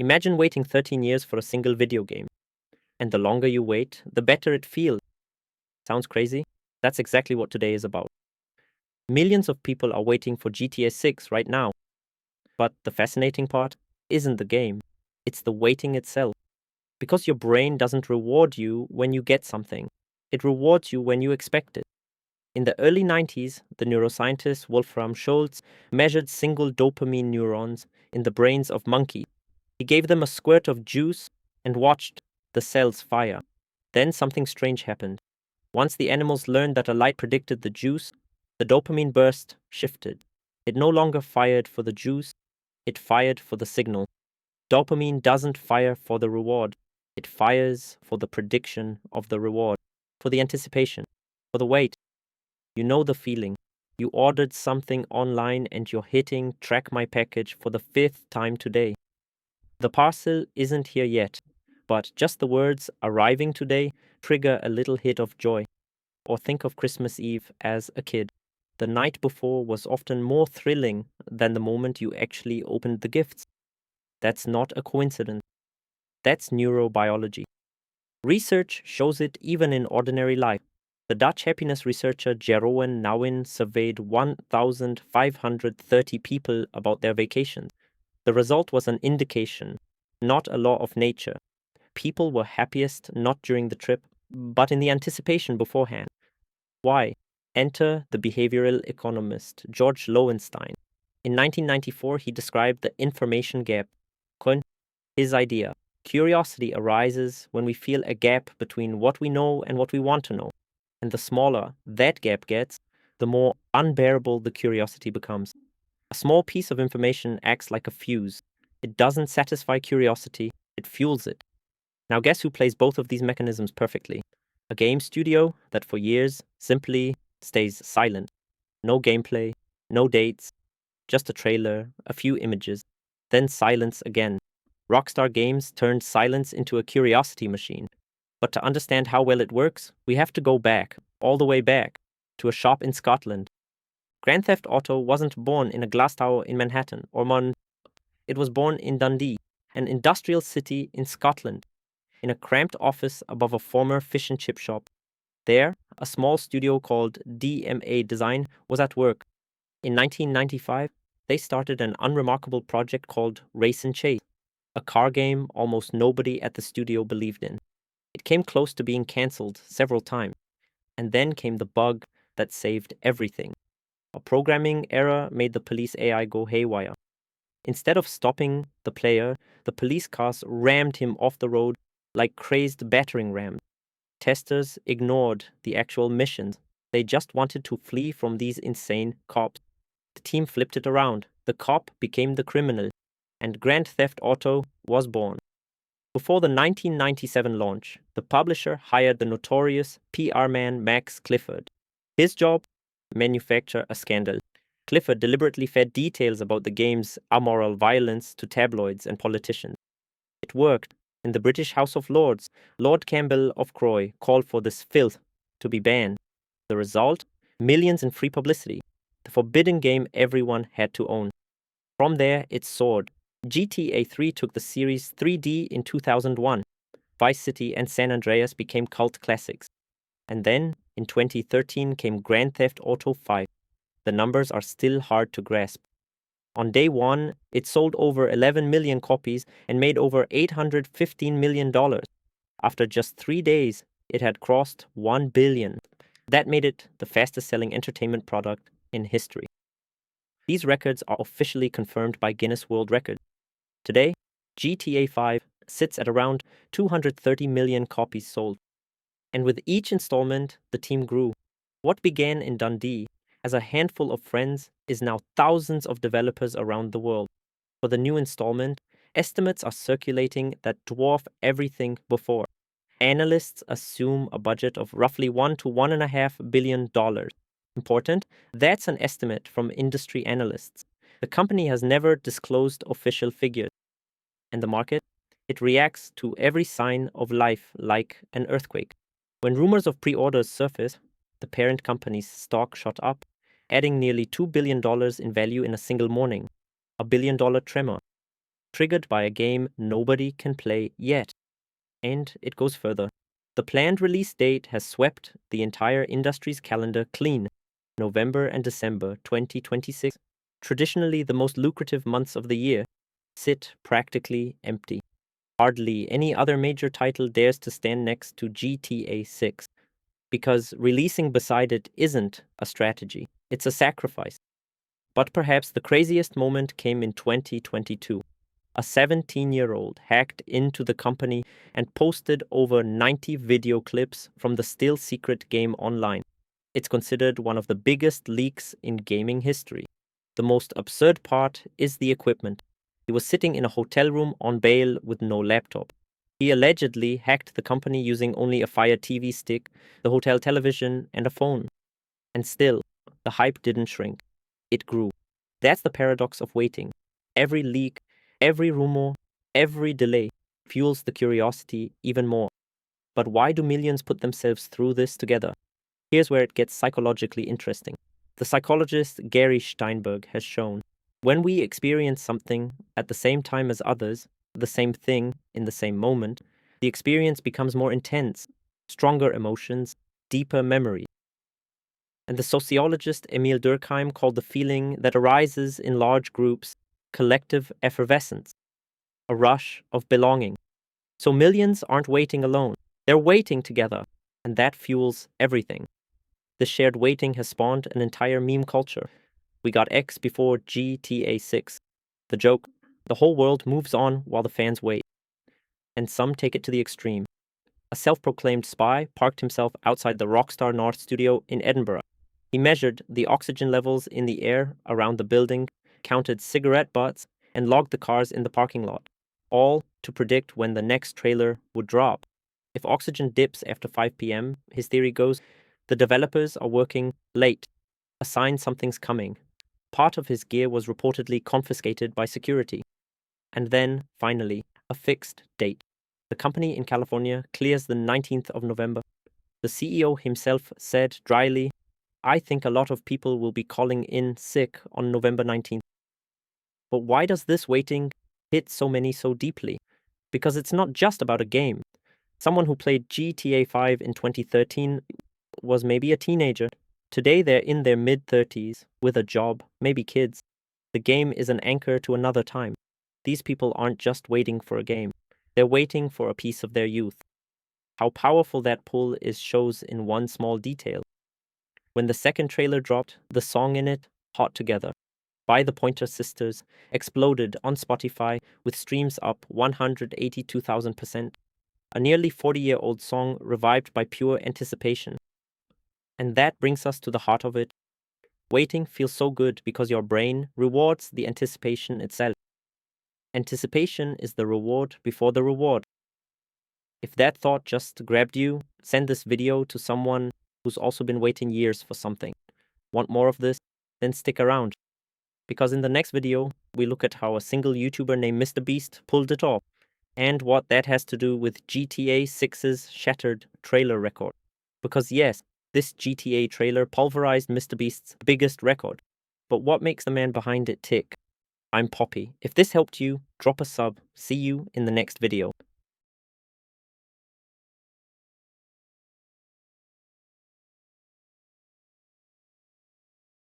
Imagine waiting 13 years for a single video game. And the longer you wait, the better it feels. Sounds crazy? That's exactly what today is about. Millions of people are waiting for GTA 6 right now. But the fascinating part isn't the game, it's the waiting itself. Because your brain doesn't reward you when you get something, it rewards you when you expect it. In the early 90s, the neuroscientist Wolfram Schultz measured single dopamine neurons in the brains of monkeys. He gave them a squirt of juice and watched the cells fire. Then something strange happened. Once the animals learned that a light predicted the juice, the dopamine burst shifted. It no longer fired for the juice, it fired for the signal. Dopamine doesn't fire for the reward. It fires for the prediction of the reward, for the anticipation, for the wait. You know the feeling. You ordered something online and you're hitting track my package for the 5th time today. The parcel isn't here yet, but just the words arriving today trigger a little hit of joy. Or think of Christmas Eve as a kid. The night before was often more thrilling than the moment you actually opened the gifts. That's not a coincidence. That's neurobiology. Research shows it even in ordinary life. The Dutch happiness researcher Jeroen Nouwen surveyed 1,530 people about their vacations. The result was an indication, not a law of nature. People were happiest not during the trip, but in the anticipation beforehand. Why? Enter the behavioral economist George Loewenstein. In 1994, he described the information gap. His idea: curiosity arises when we feel a gap between what we know and what we want to know. And the smaller that gap gets, the more unbearable the curiosity becomes. A small piece of information acts like a fuse. It doesn't satisfy curiosity, it fuels it. Now guess who plays both of these mechanisms perfectly? A game studio that for years simply stays silent. No gameplay, no dates, just a trailer, a few images, then silence again. Rockstar Games turned silence into a curiosity machine. But to understand how well it works, we have to go back, all the way back, to a shop in Scotland. Grand Theft Auto wasn't born in a glass tower in Manhattan, it was born in Dundee, an industrial city in Scotland, in a cramped office above a former fish and chip shop. There, a small studio called DMA Design was at work. In 1995, they started an unremarkable project called Race and Chase, a car game almost nobody at the studio believed in. It came close to being cancelled several times. And then came the bug that saved everything. A programming error made the police AI go haywire. Instead of stopping the player, the police cars rammed him off the road like crazed battering rams. Testers ignored the actual missions. They just wanted to flee from these insane cops. The team flipped it around. The cop became the criminal. And Grand Theft Auto was born. Before the 1997 launch, the publisher hired the notorious PR man Max Clifford. His job? Manufacture a scandal. Clifford deliberately fed details about the game's amoral violence to tabloids and politicians. It worked. In the British House of Lords, Lord Campbell of Croy called for this filth to be banned. The result? Millions in free publicity. The forbidden game everyone had to own. From there, it soared. GTA 3 took the series 3D in 2001. Vice City and San Andreas became cult classics. And then, in 2013, came Grand Theft Auto 5. The numbers are still hard to grasp. On day one, it sold over 11 million copies and made over $815 million. After just 3 days, it had crossed 1 billion. That made it the fastest-selling entertainment product in history. These records are officially confirmed by Guinness World Records. Today, GTA 5 sits at around 230 million copies sold. And with each installment, the team grew. What began in Dundee as a handful of friends is now thousands of developers around the world. For the new installment, estimates are circulating that dwarf everything before. Analysts assume a budget of roughly $1 to $1.5 billion. Important, that's an estimate from industry analysts. The company has never disclosed official figures. And the market? It reacts to every sign of life like an earthquake. When rumors of pre-orders surfaced, the parent company's stock shot up, adding nearly $2 billion in value in a single morning. $1 billion tremor. triggered by a game nobody can play yet. And it goes further. The planned release date has swept the entire industry's calendar clean. November and December 2026, traditionally the most lucrative months of the year, sit practically empty. Hardly any other major title dares to stand next to GTA 6, because releasing beside it isn't a strategy, it's a sacrifice. But perhaps the craziest moment came in 2022. A 17-year-old hacked into the company and posted over 90 video clips from the still secret game online. It's considered one of the biggest leaks in gaming history. The most absurd part is the equipment. He was sitting in a hotel room on bail with no laptop. He allegedly hacked the company using only a Fire TV stick, the hotel television, and a phone. And still, the hype didn't shrink. It grew. That's the paradox of waiting. Every leak, every rumor, every delay fuels the curiosity even more. But why do millions put themselves through this together? Here's where it gets psychologically interesting. The psychologist Gary Steinberg has shown when we experience something at the same time as others, the same thing in the same moment, the experience becomes more intense, stronger emotions, deeper memory. And the sociologist Emil Durkheim called the feeling that arises in large groups collective effervescence, a rush of belonging. So millions aren't waiting alone, they're waiting together, and that fuels everything. This shared waiting has spawned an entire meme culture. We got X before GTA 6. The joke, the whole world moves on while the fans wait. And some take it to the extreme. A self-proclaimed spy parked himself outside the Rockstar North studio in Edinburgh. He measured the oxygen levels in the air around the building, counted cigarette butts, and logged the cars in the parking lot, all to predict when the next trailer would drop. If oxygen dips after 5 p.m., his theory goes, the developers are working late, a sign something's coming. Part of his gear was reportedly confiscated by security. And then, finally, a fixed date. The company in California clears the 19th of November. The CEO himself said dryly, I think a lot of people will be calling in sick on November 19th. But why does this waiting hit so many so deeply? Because it's not just about a game. Someone who played GTA 5 in 2013 was maybe a teenager. Today they're in their mid-30s, with a job, maybe kids. The game is an anchor to another time. These people aren't just waiting for a game. They're waiting for a piece of their youth. How powerful that pull is shows in one small detail. When the second trailer dropped, the song in it, Hot Together, by the Pointer Sisters, exploded on Spotify with streams up 182,000%. A nearly 40-year-old song revived by pure anticipation. And that brings us to the heart of it. Waiting feels so good because your brain rewards the anticipation itself. Anticipation is the reward before the reward. If that thought just grabbed you, send this video to someone who's also been waiting years for something. Want more of this? Then stick around. Because in the next video, we look at how a single YouTuber named MrBeast pulled it off, and what that has to do with GTA 6's shattered trailer record. Because yes, this GTA trailer pulverized MrBeast's biggest record. But what makes the man behind it tick? I'm Poppy. If this helped you, drop a sub. See you in the next video.